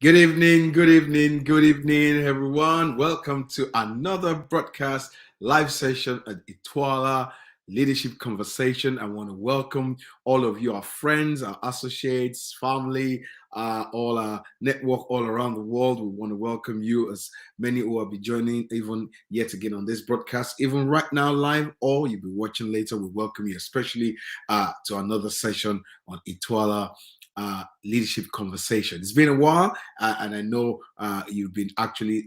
Good evening, good evening, good evening, everyone. Welcome to another broadcast live session at Itwala Leadership Conversation. I want to welcome all of you, our friends, our associates, family, all our network all around the world. We want to welcome you, as many who will be joining even yet again on this broadcast, even right now live, or you'll be watching later. We welcome you, especially to another session on Itwala leadership conversation. It's been a while, and I know you've been actually,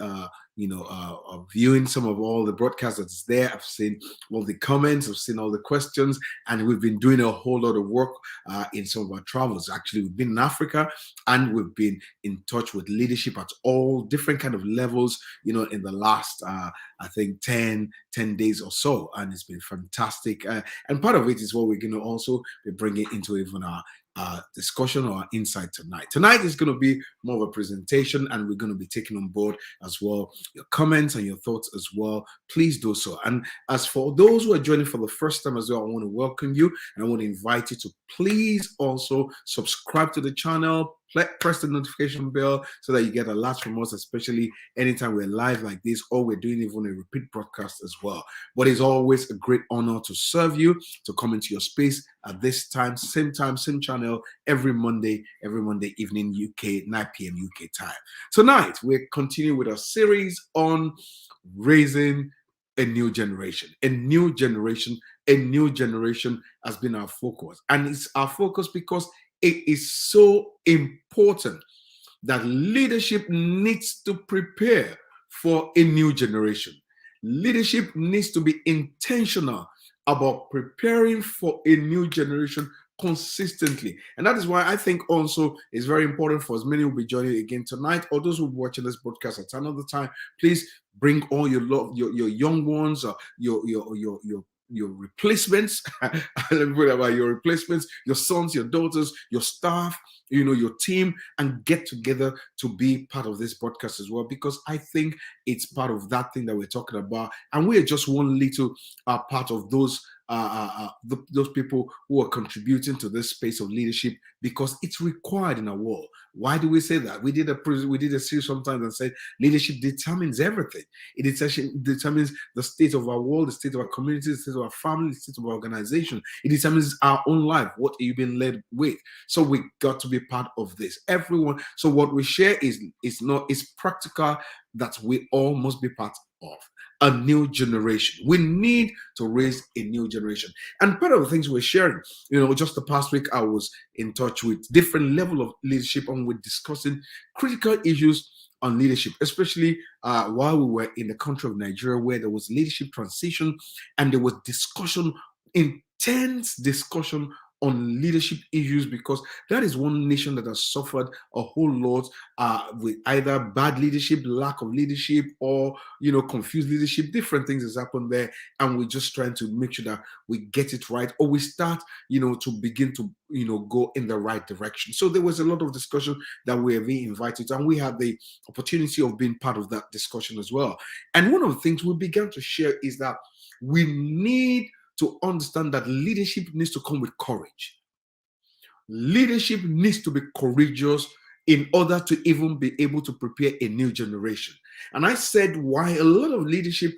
viewing some of all the broadcasts that's there. I've seen all the comments, I've seen all the questions, and we've been doing a whole lot of work in some of our travels. Actually, we've been in Africa, and we've been in touch with leadership at all different kind of levels. In the last, I think 10 days or so, and it's been fantastic. And part of it is what we're going to also be bringing into even our discussion or insight tonight. Tonight is going to be more of a presentation, and we're going to be taking on board as well your comments and your thoughts as well. Please do so. And as for those who are joining for the first time as well, I want to welcome you, and I want to invite you to please also subscribe to the channel. Press the notification bell so that you get alerts from us, especially anytime we're live like this, or we're doing even a repeat broadcast as well. But it's always a great honor to serve you, to come into your space at this time, same channel, every Monday evening, UK, 9 p.m. UK time. Tonight, we're continuing with our series on raising a new generation. A new generation has been our focus. And it's our focus because it is so important that leadership needs to prepare for a new generation. Leadership needs to be intentional about preparing for a new generation consistently. And that is why I think also it's very important for as many who will be joining again tonight, or those who will be watching this broadcast at another time. Please bring all your young ones, or your replacements. Let me put it about your replacements, your sons, your daughters, your staff, your team, and get together to be part of this broadcast as well, because I think it's part of that thing that we're talking about, and we're just one little part of those people who are contributing to this space of leadership, because it's required in our world. Why do we say that? We did a series sometimes and said leadership determines everything. It determines the state of our world, the state of our community, the state of our family, the state of our organization. It determines our own life. What are you being led with? So we got to be part of this. Everyone. So what we share is practical, that we all must be part of a new generation. We need to raise a new generation. And part of the things we're sharing, just the past week, I was in touch with different level of leadership, and we're discussing critical issues on leadership, especially while we were in the country of Nigeria, where there was leadership transition, and there was intense discussion on leadership issues, because that is one nation that has suffered a whole lot with either bad leadership, lack of leadership, or confused leadership. Different things has happened there, and we're just trying to make sure that we get it right, or we start to begin to go in the right direction. So there was a lot of discussion that we have been invited to, and we had the opportunity of being part of that discussion as well. And one of the things we began to share is that we need to understand that leadership needs to come with courage. Leadership needs to be courageous in order to even be able to prepare a new generation. And I said why a lot of leadership,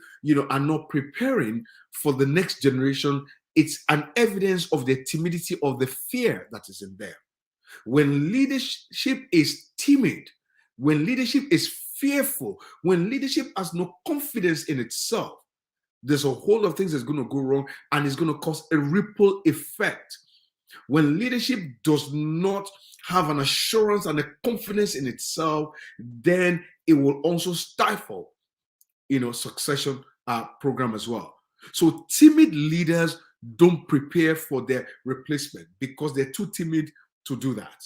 are not preparing for the next generation. It's an evidence of the timidity, of the fear that is in there. When leadership is timid, when leadership is fearful, when leadership has no confidence in itself, there's a whole lot of things that's going to go wrong, and it's going to cause a ripple effect. When leadership does not have an assurance and a confidence in itself, then it will also stifle, succession program as well. So timid leaders don't prepare for their replacement because they're too timid to do that.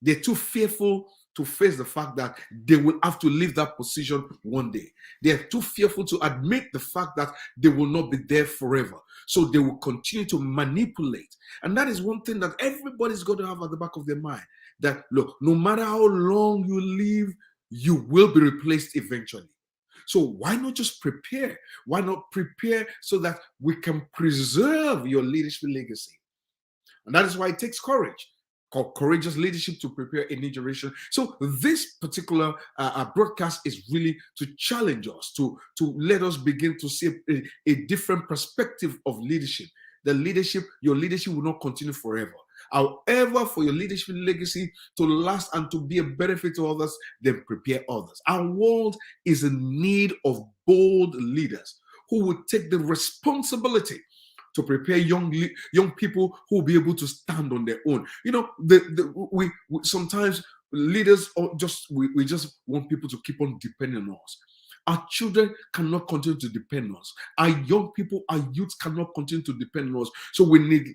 They're too fearful to face the fact that they will have to leave that position one day. They're too fearful to admit the fact that they will not be there forever. So they will continue to manipulate. And that is one thing that everybody's got to have at the back of their mind. That, look, no matter how long you live, you will be replaced eventually. So why not just prepare? Why not prepare so that we can preserve your leadership legacy? And that is why it takes courage. courageous leadership to prepare a new generation. So this particular broadcast is really to challenge us, to let us begin to see a different perspective of leadership. Your leadership will not continue forever. However, for your leadership legacy to last and to be a benefit to others, then prepare others. Our world is in need of bold leaders who will take the responsibility to prepare young people who will be able to stand on their own. You know, we sometimes leaders we just want people to keep on depending on us. Our children cannot continue to depend on us. Our young people, our youth cannot continue to depend on us. So we need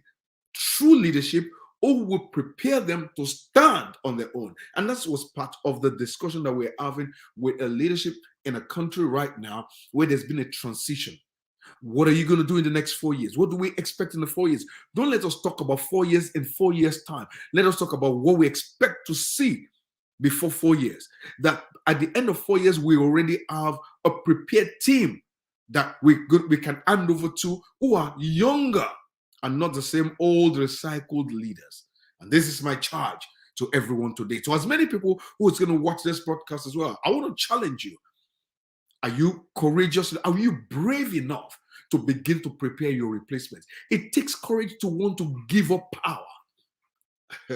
true leadership who will prepare them to stand on their own. And that was part of the discussion that we're having with a leadership in a country right now where there's been a transition. What are you going to do in the next 4 years? What do we expect in the 4 years? Don't let us talk about 4 years in 4 years' time. Let us talk about what we expect to see before 4 years. That at the end of 4 years, we already have a prepared team that we can hand over to who are younger and not the same old recycled leaders. And this is my charge to everyone today. To as many people who is going to watch this broadcast as well, I want to challenge you. Are you courageous? Are you brave enough to begin to prepare your replacements? It takes courage to want to give up power.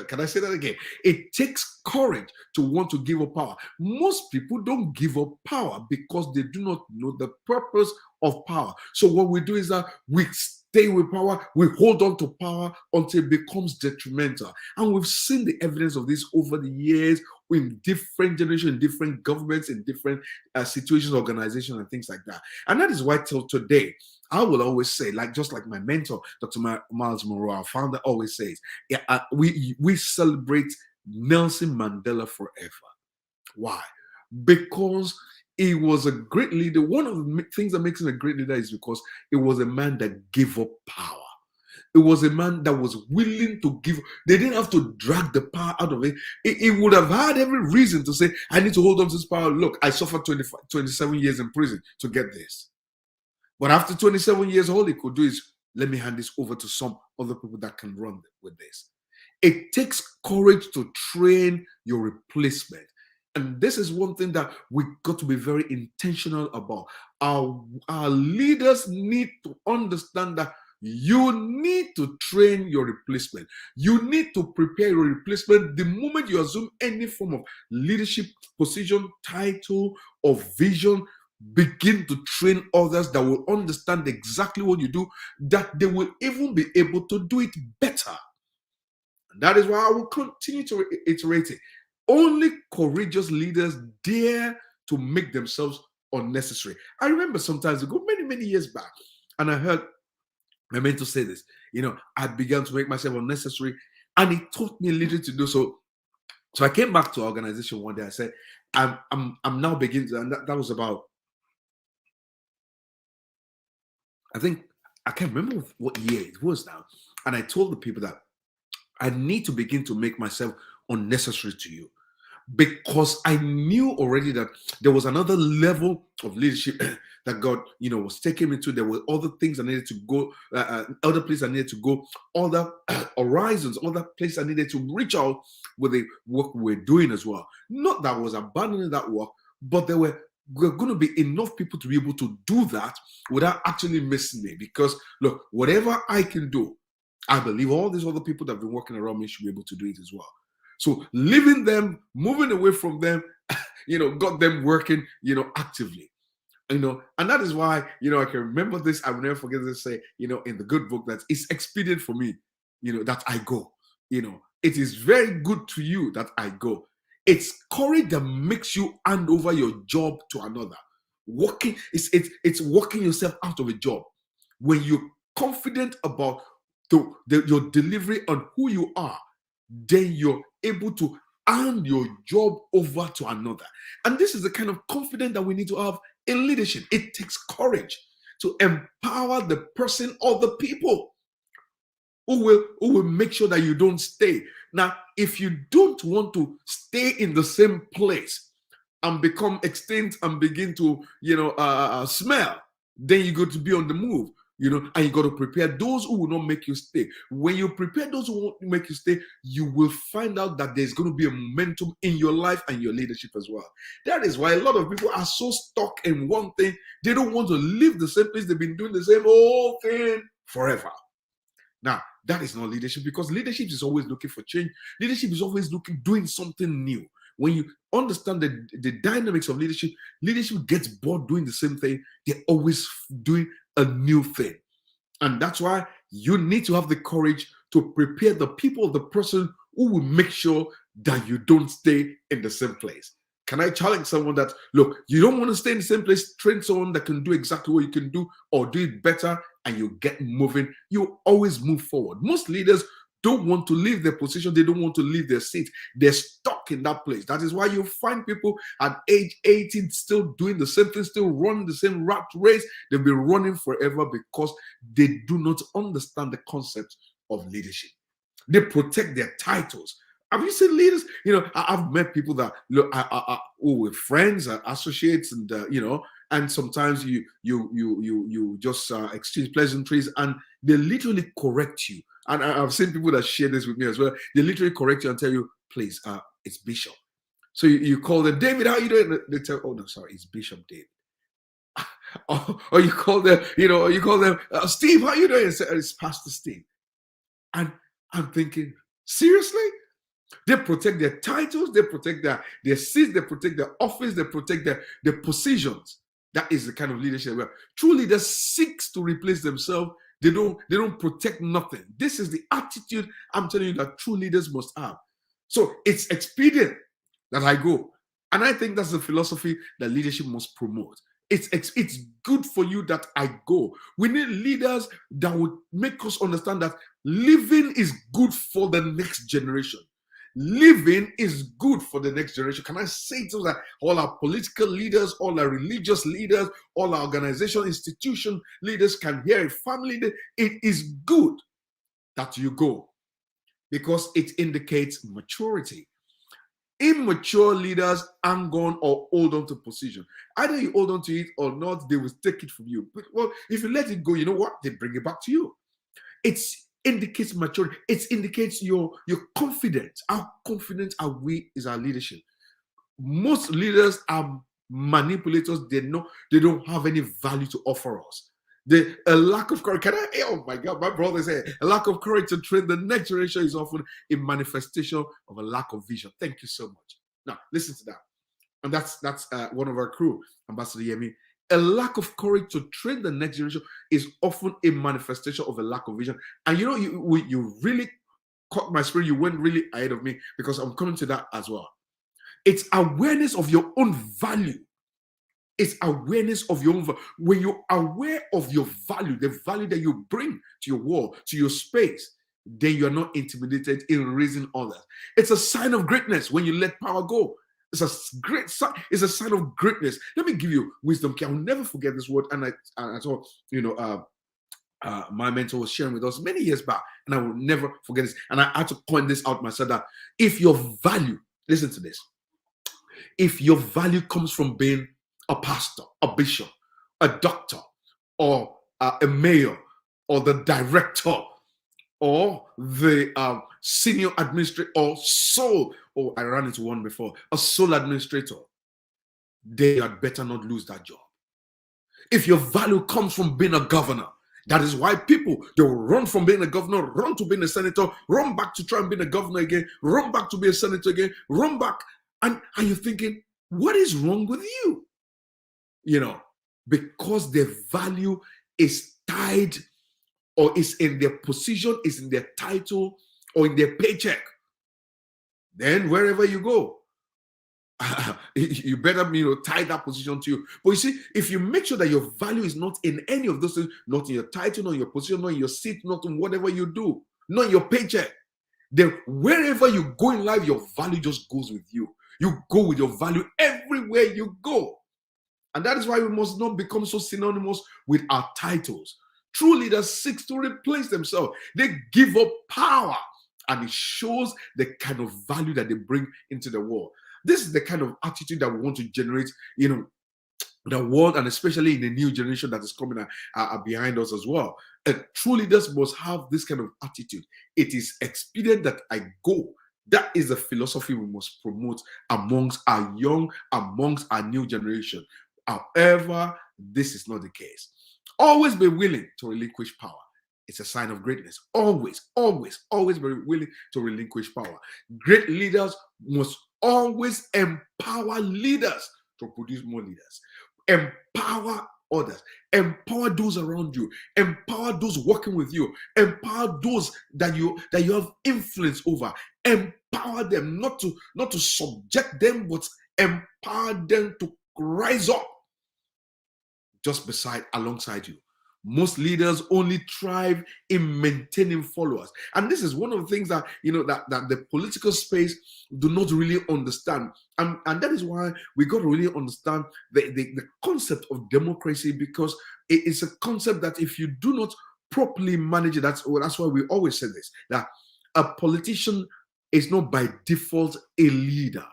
Can I say that again? It takes courage to want to give up power. Most people don't give up power because they do not know the purpose of power. So what we do is that we stay with power, we hold on to power until it becomes detrimental. And we've seen the evidence of this over the years in different generations, in different governments, in different situations, organizations, and things like that. And that is why till today, I will always say, just like my mentor, Dr. Miles Monroe, our founder, always says, we celebrate Nelson Mandela forever. Why? Because he was a great leader. One of the things that makes him a great leader is because it was a man that gave up power. It was a man that was willing to give. They didn't have to drag the power out of it. He would have had every reason to say, I need to hold on to this power. Look, I suffered 27 years in prison to get this. But after 27 years, all he could do is, let me hand this over to some other people that can run with this. It takes courage to train your replacement. And this is one thing that we got to be very intentional about. Our leaders need to understand that you need to train your replacement. You need to prepare your replacement the moment you assume any form of leadership position, title, or vision. Begin to train others that will understand exactly what you do, that they will even be able to do it better. And that is why I will continue to reiterate it. Only courageous leaders dare to make themselves unnecessary. I remember sometimes ago, many years back, and I heard my mentor say this, I began to make myself unnecessary, and he taught me a little to do so. So I came back to our organization one day. I said, I'm now beginning to, and that was about, I think, I can't remember what year it was now. And I told the people that I need to begin to make myself unnecessary to you, because I knew already that there was another level of leadership that God, was taking me to. There were other things I needed to go, other places I needed to go, other horizons, other places I needed to reach out with the work we're doing as well. Not that I was abandoning that work, but there were going to be enough people to be able to do that without actually missing me. Because look, whatever I can do, I believe all these other people that have been working around me should be able to do it as well. So leaving them, moving away from them, got them working, actively. And that is why, I can remember this. I will never forget this. Say, in the good book, that it's expedient for me, that I go. It is very good to you that I go. It's courage that makes you hand over your job to another. It's working yourself out of a job. When you're confident about your delivery on who you are, then you're able to hand your job over to another. And this is the kind of confidence that we need to have in leadership. It takes courage to empower the person or the people who will make sure that you don't stay. Now, if you don't want to stay in the same place and become extinct and begin to, smell, then you got to be on the move. and you got to prepare those who will not make you stay. When you prepare those who won't make you stay, you will find out that there's going to be a momentum in your life and your leadership as well. That is why a lot of people are so stuck in one thing. They don't want to leave the same place. They've been doing the same old thing forever. Now, that is not leadership, because leadership is always looking for change. Leadership is always doing something new. When you understand the dynamics of leadership gets bored doing the same thing. They're always doing a new thing. And that's why you need to have the courage to prepare the people, the person who will make sure that you don't stay in the same place. Can I challenge someone that, look, you don't want to stay in the same place, train someone that can do exactly what you can do or do it better, and you get moving. You always move forward. Most leaders don't want to leave their position. They don't want to leave their seat. They're stuck in that place. That is why you find people at age 18 still doing the same thing, still running the same rat race. They've been running forever because they do not understand the concept of leadership. They protect their titles. Have you seen leaders? I've met people that look, who were friends, associates, and and sometimes you just exchange pleasantries, and they literally correct you. And I've seen people that share this with me as well. They literally correct you and tell you, please, it's Bishop. So you call them, David, how you doing? They tell, oh no, sorry, it's Bishop David. or you call them, Steve, how you doing? It's Pastor Steve. And I'm thinking, seriously? They protect their titles, they protect their seats, they protect their office, they protect their positions. That is the kind of leadership where true leaders seeks to replace themselves. They don't protect nothing. This is the attitude I'm telling you that true leaders must have. So it's expedient that I go. And I think that's the philosophy that leadership must promote. It's good for you that I go. We need leaders that would make us understand that living is good for the next generation. Living is good for the next generation. Can I say to that all our political leaders, all our religious leaders, all our organization, institution leaders can hear it, family leaders, it is good that you go because it indicates maturity. Immature leaders hang on or hold on to position. Either you hold on to it or not, they will take it from you. But, well, if you let it go, you know what? They bring it back to you. It indicates maturity. It indicates your confidence. How confident are we is our leadership? Most leaders are manipulators. They don't have any value to offer us. A lack of courage. Oh my God, my brother said a lack of courage to train the next generation is often a manifestation of a lack of vision. Thank you so much. Now, listen to that. And that's one of our crew, Ambassador Yemi. A lack of courage to train the next generation is often a manifestation of a lack of vision. And you really caught my spirit. You went really ahead of me because I'm coming to that as well. It's awareness of your own value. It's awareness of your own value. When you're aware of your value, the value that you bring to your world, to your space, then you're not intimidated in raising others. It's a sign of greatness when you let power go. It's a great sign. It's a sign of greatness. Let me give you wisdom. I'll never forget this word. And I told my mentor was sharing with us many years back, and I will never forget this. And I had to point this out myself that if your value, listen to this, if your value comes from being a pastor, a bishop, a doctor, or a mayor, or the director, or the senior administrator, or I ran into one before, a sole administrator, they had better not lose that job. If your value comes from being a governor, that is why people, they will run from being a governor, run to being a senator, run back to try and be a governor again, run back to be a senator again, run back. And you're thinking, what is wrong with you? Because their value is tied or is in their position, is in their title or in their paycheck. Then wherever you go, you better tie that position to you. But you see, if you make sure that your value is not in any of those things, not in your title, not in your position, not in your seat, not in whatever you do, not in your paycheck, then wherever you go in life, your value just goes with you. You go with your value everywhere you go. And that is why we must not become so synonymous with our titles. True leaders seek to replace themselves. They give up power, and it shows the kind of value that they bring into the world. This is the kind of attitude that we want to generate, the world, and especially in the new generation that is coming behind us as well. True leaders must have this kind of attitude. It is expedient that I go. That is the philosophy we must promote amongst our young, amongst our new generation. However, this is not the case. Always be willing to relinquish power. It's a sign of greatness. Always, always, always be willing to relinquish power. Great leaders must always empower leaders to produce more leaders. Empower others, empower those around you, empower those working with you, empower those that you have influence over. Empower them, not to subject them, but empower them to rise up just alongside you. Most leaders only thrive in maintaining followers, and this is one of the things that that the political space do not really understand, and that is why we got to really understand the concept of democracy, because it is a concept that if you do not properly manage it, that's why we always say this, that a politician is not by default a leader.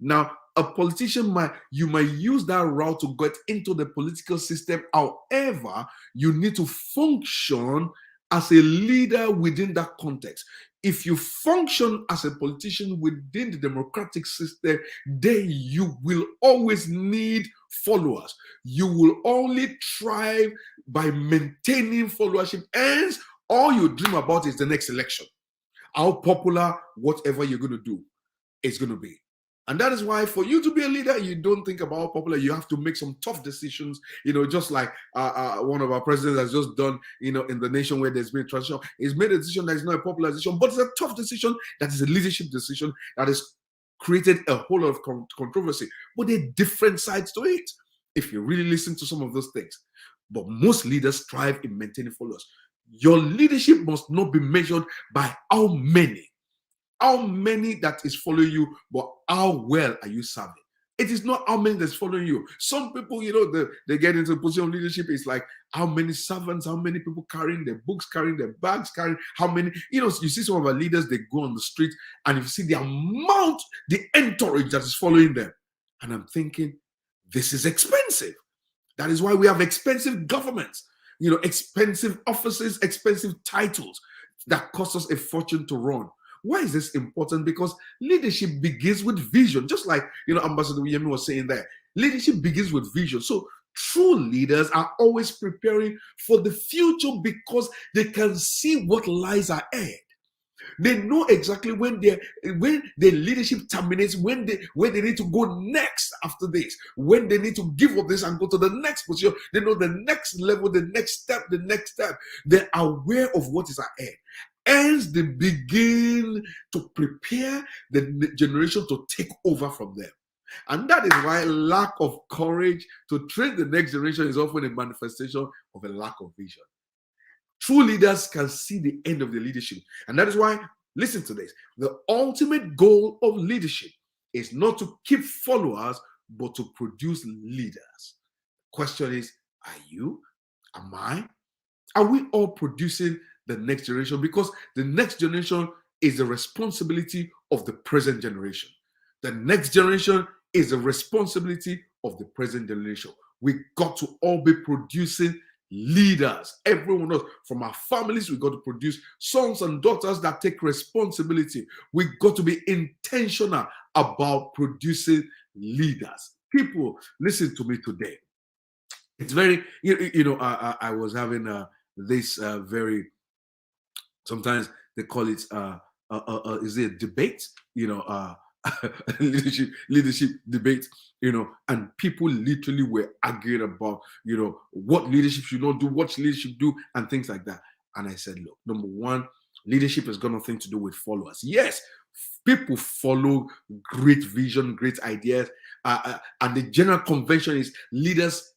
Now, a politician might use that route to get into the political system. However, you need to function as a leader within that context. If you function as a politician within the democratic system, then you will always need followers. You will only thrive by maintaining followership. Hence, all you dream about is the next election. How popular whatever you're going to do is going to be. And that is why for you to be a leader, you don't think about how popular. You have to make some tough decisions, just like one of our presidents has just done, in the nation where there's been a transition. He's made a decision that is not a popular decision, but it's a tough decision that is a leadership decision that has created a whole lot of controversy. But there are different sides to it, if you really listen to some of those things. But most leaders thrive in maintaining followers. Your leadership must not be measured by how many that is following you, but how well are you serving? It is not how many that's following you. Some people, they get into a position of leadership. It's like how many servants, how many people carrying their books, carrying their bags, carrying how many. You see some of our leaders, they go on the street and you see the amount, the entourage that is following them. And I'm thinking, this is expensive. That is why we have expensive governments, expensive offices, expensive titles that cost us a fortune to run. Why is this important? Because leadership begins with vision. Just like, Ambassador Yemi was saying there, leadership begins with vision. So true leaders are always preparing for the future because they can see what lies ahead. They know exactly when their leadership terminates, when they need to go next after this, when they need to give up this and go to the next position. They know the next level, the next step. They're aware of what is ahead. Hence, they begin to prepare the generation to take over from them. And that is why lack of courage to train the next generation is often a manifestation of a lack of vision. True leaders can see the end of the leadership. And that is why, listen to this, the ultimate goal of leadership is not to keep followers, but to produce leaders. Question is, are you? Am I? Are we all producing the next generation? Because the next generation is the responsibility of the present generation. The next generation is the responsibility of the present generation. We got to all be producing leaders. Everyone else, from our families, we got to produce sons and daughters that take responsibility. We got to be intentional about producing leaders. People, listen to me today. It's very, I was having this very, sometimes they call it is it a debate, leadership debate, and people literally were arguing about what leadership should not do, what leadership do, and things like that. And I said, look, number one, leadership has got nothing to do with followers. Yes, people follow great vision, great ideas, and the general convention is leaders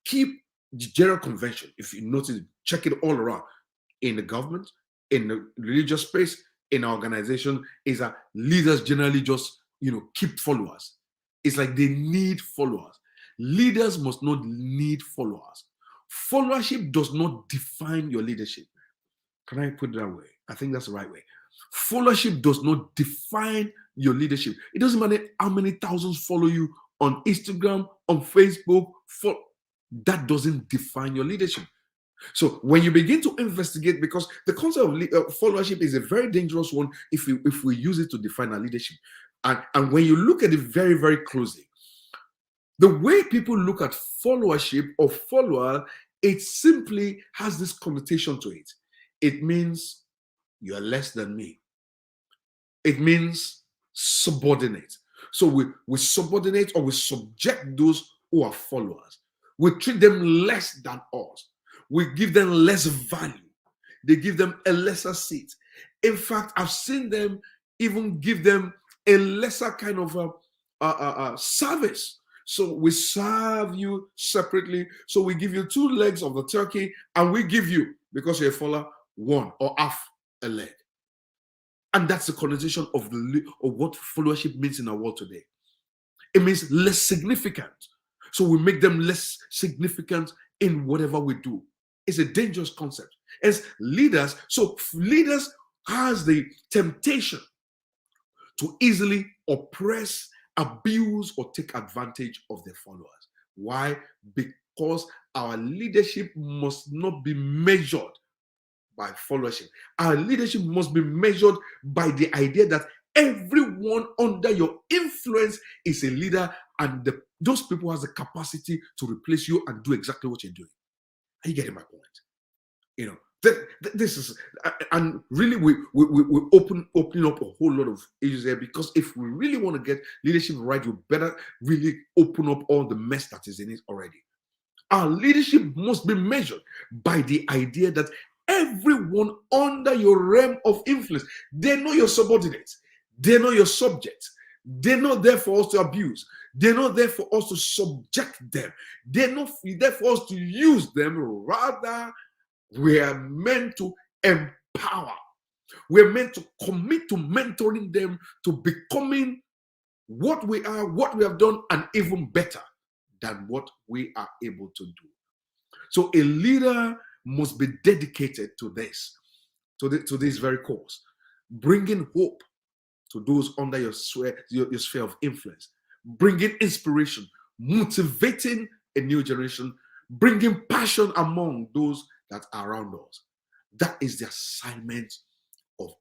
keep the general convention. If you notice, check it all around in the government, in the religious space, in our organization, is that leaders generally just keep followers. It's like they need followers. Leaders must not need followers. Followership does not define your leadership. Can I put it that way? I think that's the right way. Followership does not define your leadership. It doesn't matter how many thousands follow you on Instagram, on Facebook. That doesn't define your leadership. So when you begin to investigate, because the concept of followership is a very dangerous one if we use it to define our leadership, and when you look at it very, very closely, the way people look at followership or follower, it simply has this connotation to it. It means you are less than me. It means subordinate. So we subordinate or we subject those who are followers. We treat them less than us. We give them less value. They give them a lesser seat. In fact, I've seen them even give them a lesser kind of service. So we serve you separately. So we give you 2 legs of the turkey, and we give you, because you're a follower, 1 or half a leg. And that's the connotation of what followership means in our world today. It means less significant. So we make them less significant in whatever we do. It's a dangerous concept. As leaders, so leaders has the temptation to easily oppress, abuse, or take advantage of their followers. Why? Because our leadership must not be measured by followership. Our leadership must be measured by the idea that everyone under your influence is a leader, and those people has the capacity to replace you and do exactly what you're doing. Are you getting my point? You know, this is, and really we opening up a whole lot of issues there, because if we really want to get leadership right, we better really open up all the mess that is in it already. Our leadership must be measured by the idea that everyone under your realm of influence, they're not your subordinates, they're not your subjects, they're not there for us to abuse, they're not there for us to subject them, they're not there for us to use them. Rather, we are meant to empower. We're meant to commit to mentoring them to becoming what we are, what we have done, and even better than what we are able to do. So a leader must be dedicated to this, to this very cause, bringing hope to those under your sphere of influence, bringing inspiration, motivating a new generation, bringing passion among those that are around us. That is the assignment of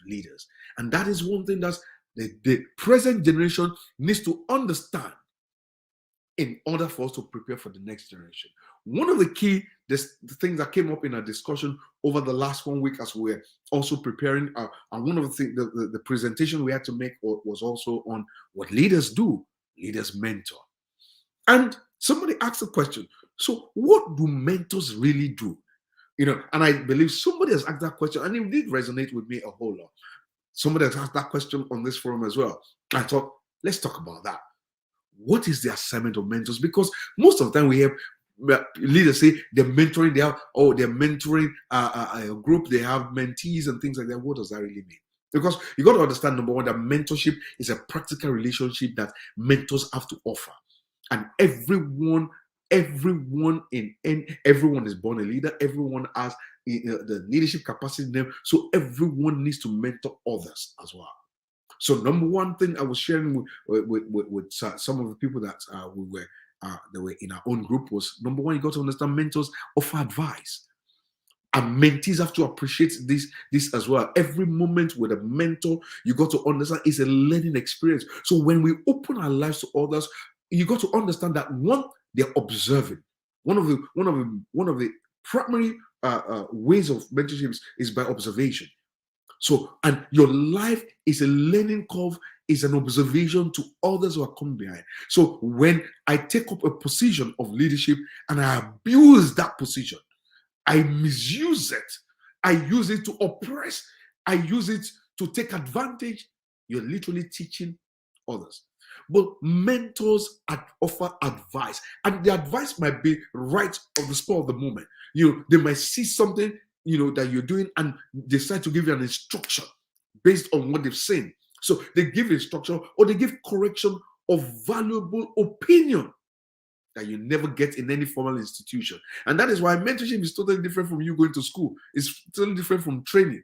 leaders. And that is one thing that the present generation needs to understand in order for us to prepare for the next generation. One of the key the things that came up in our discussion over the last 1 week as we're also preparing, and one of the things, the presentation we had to make was also on what leaders do. Leaders mentor. And somebody asked a question, so what do mentors really do? You know, and I believe somebody has asked that question, and it did resonate with me a whole lot. Somebody has asked that question on this forum as well. I thought, let's talk about that. What is the assignment of mentors? Because most of the time we have leaders say they're mentoring, they're mentoring a group, they have mentees and things like that. What does that really mean? Because you got to understand, number one, that mentorship is a practical relationship that mentors have to offer. And everyone is born a leader. Everyone has the leadership capacity in them. So everyone needs to mentor others as well. So number one thing I was sharing with some of the people that they were in our own group was, number one, you got to understand mentors offer advice. And mentees have to appreciate this as well. Every moment with a mentor, you got to understand is a learning experience. So when we open our lives to others, you got to understand that one, they're observing. One of the primary ways of mentorship is by observation. So, and your life is a learning curve, is an observation to others who are coming behind. So when I take up a position of leadership and I abuse that position, I misuse it, I use it to oppress, I use it to take advantage, you're literally teaching others. But mentors offer advice, and the advice might be right on the spur of the moment. They might see something, that you're doing and decide to give you an instruction based on what they've seen. So they give instruction or they give correction of valuable opinion that you never get in any formal institution. And that is why mentorship is totally different from you going to school. It's totally different from training.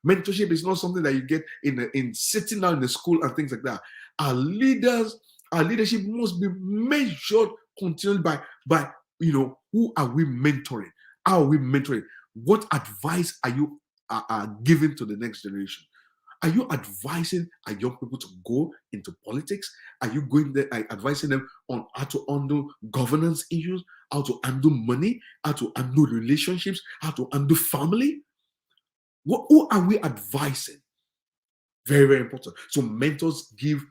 Mentorship is not something that you get in sitting down in the school and things like that. Our leaders Our leadership must be measured continually by who are we mentoring? How are we mentoring? What advice are you giving to the next generation? Are you advising our young people to go into politics? Are you going there advising them on how to handle governance issues, how to handle money, how to handle relationships, how to handle family? Who are we advising? Very, very important. So mentors give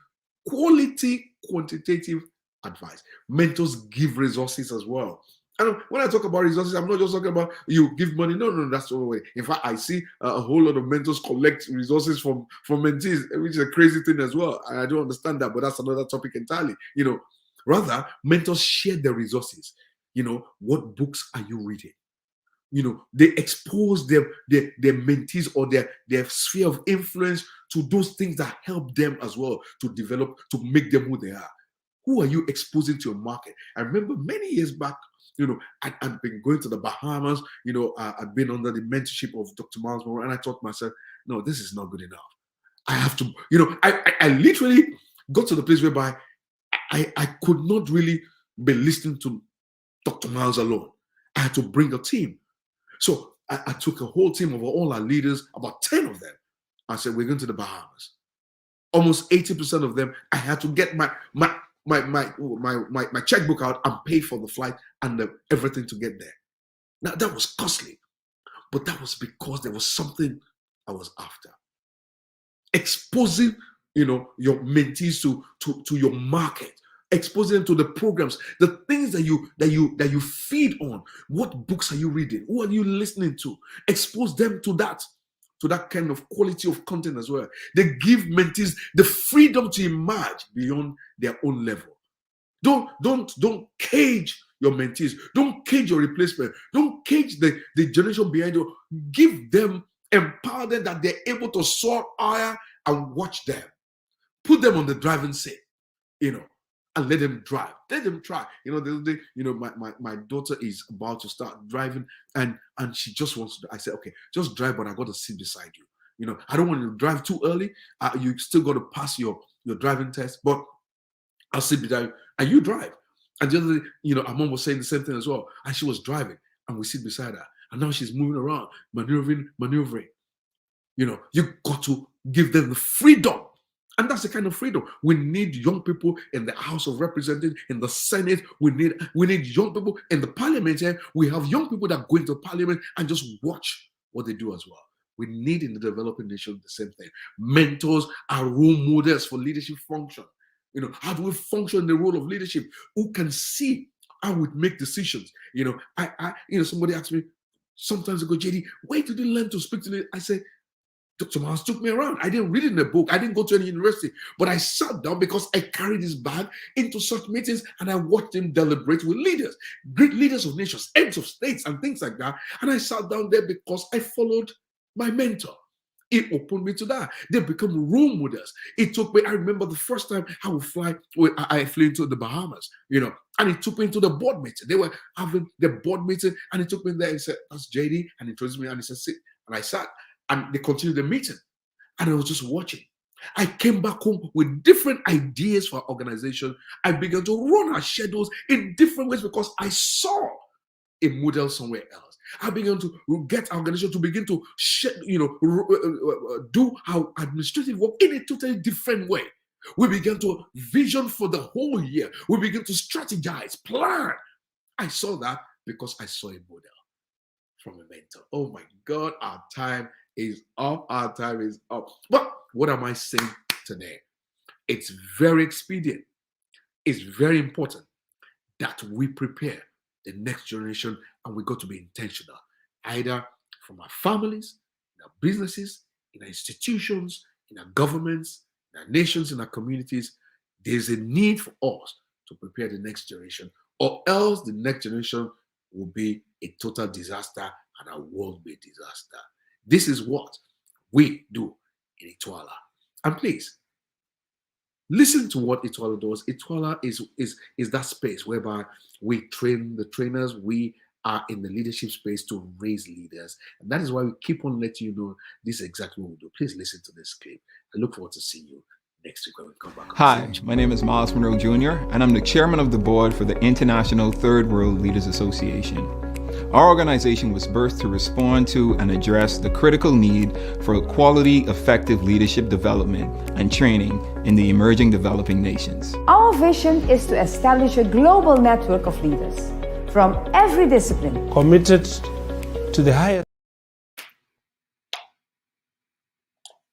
quality, quantitative advice. Mentors give resources as well. And when I talk about resources, I'm not just talking about you give money. No, no, that's the way. In fact, I see a whole lot of mentors collect resources from mentees, which is a crazy thing as well. And I don't understand that, but that's another topic entirely. Rather, mentors share their resources. What books are you reading? They expose their mentees or their sphere of influence to those things that help them as well to develop, to make them who they are. Who are you exposing to your market? I remember many years back, I'd been going to the Bahamas, I'd been under the mentorship of Dr. Miles Monroe, and I thought to myself, no, this is not good enough. I have to, I literally got to the place whereby I could not really be listening to Dr. Miles alone. I had to bring a team. So I took a whole team of all our leaders, about 10 of them. I said, we're going to the Bahamas. Almost 80% of them, I had to get my checkbook out and pay for the flight and everything to get there. Now, that was costly, but that was because there was something I was after. Exposing, your mentees to your market, exposing them to the programs, the things that you feed on. What books are you reading? Who are you listening to? Expose them to that kind of quality of content as well. They give mentees the freedom to emerge beyond their own level. Don't cage your mentees. Don't cage your replacement. Don't cage the generation behind you. Give them, empower them that they're able to soar higher and watch them. Put them on the driving seat, and let them drive. Let them try. The other day, my daughter is about to start driving, and she just wants to. I said, okay, just drive, but I got to sit beside you. I don't want you to drive too early. You still got to pass your driving test, but I'll sit beside you and you drive. And the other day, our mom was saying the same thing as well, and she was driving, and we sit beside her, and now she's moving around, maneuvering. You got to give them the freedom. And that's the kind of freedom. We need young people in the House of Representatives, in the Senate. We need young people in the Parliament. We have young people that go into Parliament and just watch what they do as well. We need in the developing nation the same thing. Mentors are role models for leadership function. How do we function in the role of leadership? Who can see how we make decisions? Somebody asked me sometimes ago, JD, where did you learn to speak to me? I said, Dr. Miles took me around. I didn't read it in a book. I didn't go to any university, but I sat down because I carried this bag into such meetings and I watched him deliberate with leaders, great leaders of nations, heads of states and things like that. And I sat down there because I followed my mentor. It opened me to that. They become role models. It took me, I remember the first time I flew into the Bahamas, and it took me into the board meeting. They were having the board meeting and he took me there and said, that's JD, and introduced me and he said, sit. And I sat. And they continued the meeting. And I was just watching. I came back home with different ideas for our organization. I began to run our schedules in different ways because I saw a model somewhere else. I began to get our organization to begin to do our administrative work in a totally different way. We began to vision for the whole year. We began to strategize, plan. I saw that because I saw a model from a mentor. Oh my God, our time is up. Our time is up. But what am I saying today? It's very expedient. It's very important that we prepare the next generation, and we got to be intentional, either from our families, in our businesses, in our institutions, in our governments, in our nations, in our communities. There's a need for us to prepare the next generation, or else the next generation will be a total disaster and our world will be a disaster. This is what we do in Ituala. And please, listen to what Ituala does. Ituala is that space whereby we train the trainers. We are in the leadership space to raise leaders. And that is why we keep on letting you know this is exactly what we do. Please listen to this clip. I look forward to seeing you next week when we come back. Hi, my name is Miles Monroe Jr., and I'm the chairman of the board for the International Third World Leaders Association. Our organization was birthed to respond to and address the critical need for quality, effective leadership development and training in the emerging developing nations. Our vision is to establish a global network of leaders from every discipline, committed to the highest